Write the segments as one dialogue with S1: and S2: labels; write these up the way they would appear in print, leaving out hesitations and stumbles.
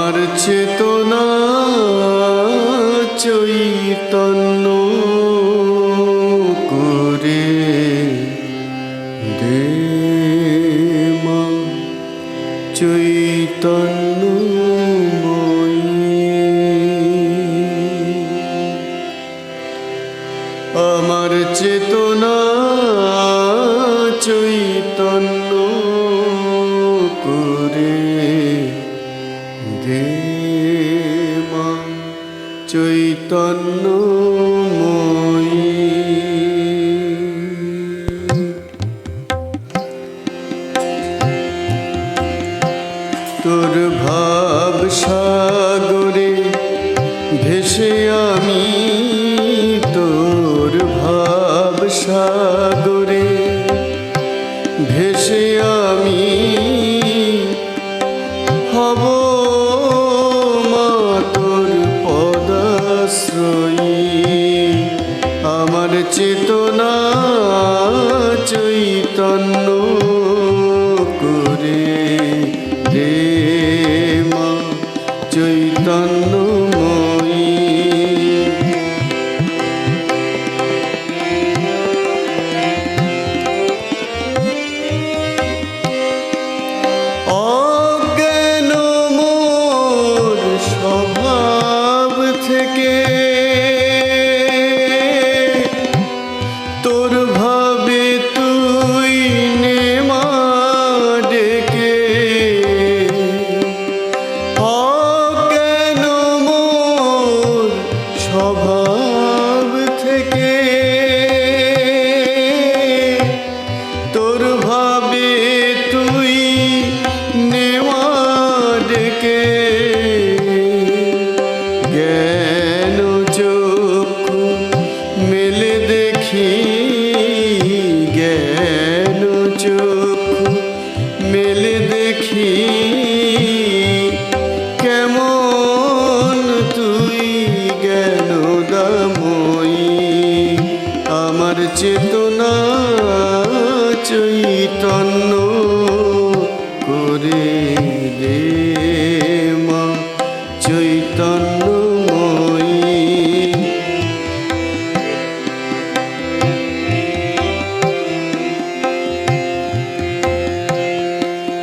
S1: আমার চেতনা চৈতন্য করে দে মা চৈতন্যময়ী। আমার চেতনা চৈতন্য করে দে মা চৈতন্যময়ী। তোর ভাব সাগরে ভেসে আমি, তোর ভাব সাগরে ভেসে আমি হব মা তোর পদাশ্রয়ী। আমার চেতনা চৈতন্য করে দে মা চৈতন্যময়ী। অজ্ঞান মোর স্বভাব থেকে তোর ভাবে তুই নে মা ডেকে। অজ্ঞান মোর স্বভাব থেকে তোর ভাবে তুই নেওয়া ডেকে। জ্ঞান চক্ষু মেলে দেখি, জ্ঞান চক্ষু মেলে দেখি কেমন তুই জ্ঞানদাময়ী। আমার চেতনা চৈতন্য করে দে মা চৈতন্যময়ী।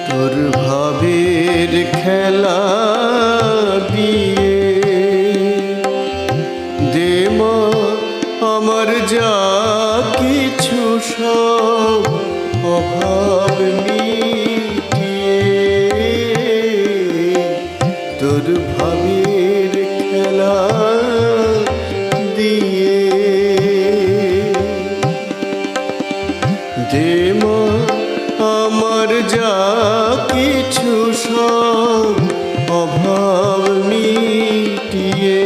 S1: তোর ভাবের খেলা দিয়ে দে মা আমার যা কিছু সব অভাব মিটিয়ে। তোর ভাবের খেলা দিয়ে দে মা আমার যা কিছু সব অভাব মিটিয়ে।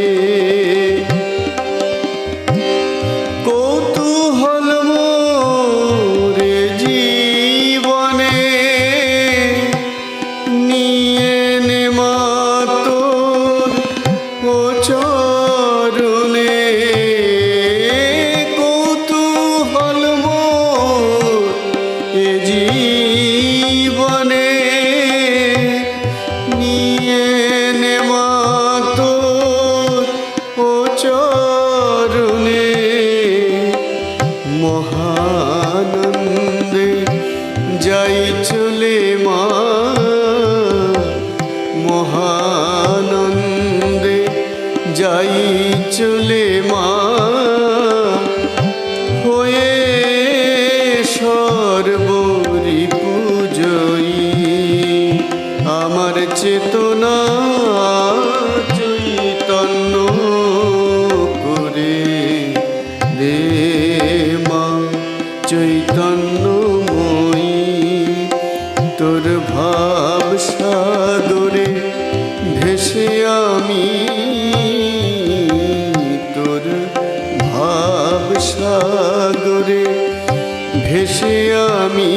S1: কৌতূহল মোরে জীবনে নিয়ে নে মা তোর ও চরণে। কৌতূহল মোর এ জীবনে নিয়ে নে মা তোর ও চরণে। মহানন্দে যাই চলে মা, মহানন্দে যাই চলে মা হয়ে সর্বরিপুজয়ী। আমার চেতনা চৈতন্য করে দে মা চৈতন্যময়ী। তোর ভাব সাগরে ভেসে আমি, তোর ভাব সাগরে ভেসে আমি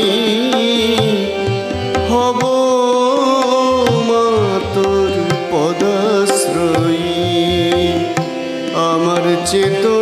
S1: হব মা তোর পদাশ্রয়ী। আমার চেতনা